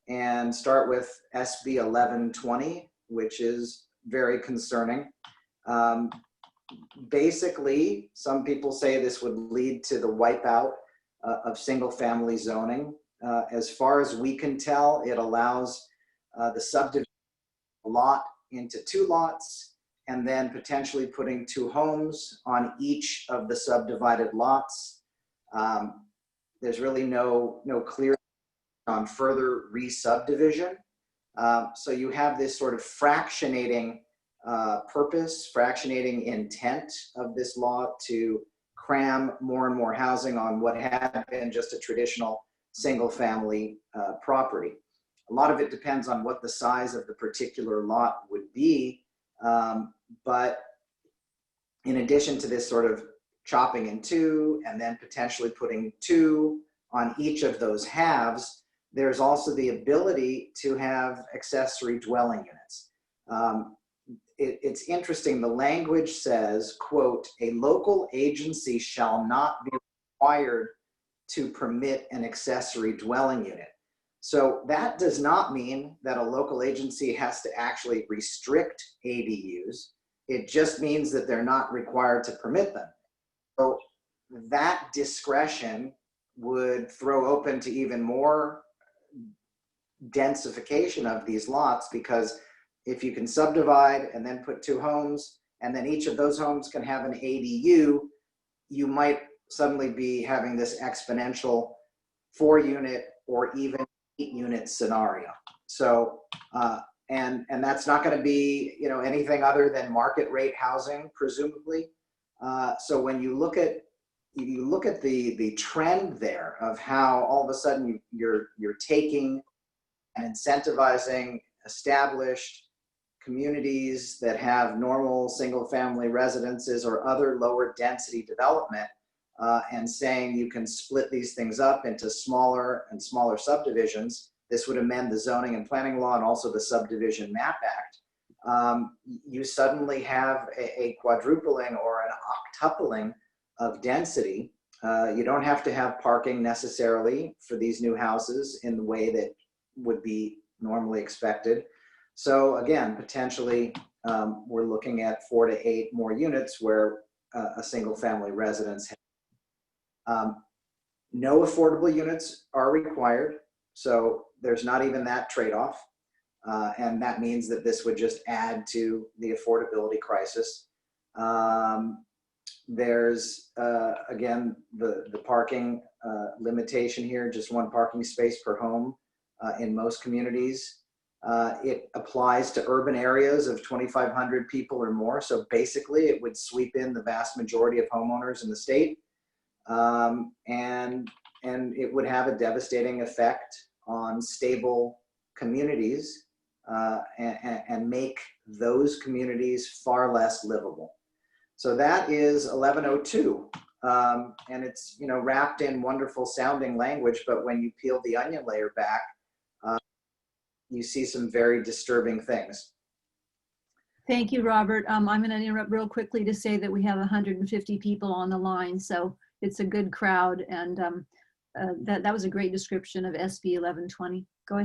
and start with SB 1120, which is very concerning. Basically, some people say this would lead to the wipeout of single-family zoning. As far as we can tell, it allows the subdivision lot into 2 lots, and then potentially putting 2 homes on each of the subdivided lots. There's really no clear on further re-subdivision. So you have this sort of fractionating purpose, fractionating intent of this law to cram more and more housing on what had been just a traditional single-family property. A lot of it depends on what the size of the particular lot would be, but in addition to this sort of chopping in 2 and then potentially putting 2 on each of those halves, there's also the ability to have accessory dwelling units. It's interesting, the language says, quote, "A local agency shall not be required to permit an accessory dwelling unit." So that does not mean that a local agency has to actually restrict ADUs. It just means that they're not required to permit them. So that discretion would throw open to even more densification of these lots, because if you can subdivide and then put 2 homes, and then each of those homes can have an ADU, you might suddenly be having this exponential 4-unit or even 8-unit scenario. So, and that's not going to be, you know, anything other than market rate housing, presumably. So when you look at the trend there of how all of a sudden you're taking and incentivizing established communities that have normal single-family residences or other lower density development, and saying you can split these things up into smaller and smaller subdivisions. This would amend the zoning and planning law and also the Subdivision Map Act. You suddenly have a quadrupling or an octupling of density. You don't have to have parking necessarily for these new houses in the way that would be normally expected. So again, potentially we're looking at 4 to 8 more units where a single family residence has. No affordable units are required, so there's not even that trade-off, and that means that this would just add to the affordability crisis. There's again the parking limitation here, just 1 parking space per home in most communities. It applies to urban areas of 2,500 people or more, so basically it would sweep in the vast majority of homeowners in the state. And it would have a devastating effect on stable communities and make those communities far less livable. So that is 1102, and it's, you know, wrapped in wonderful sounding language, but when you peel the onion layer back, you see some very disturbing things. Thank you, Robert. I'm going to interrupt real quickly to say that we have 150 people on the line, so it's a good crowd, and that was a great description of SB 1120.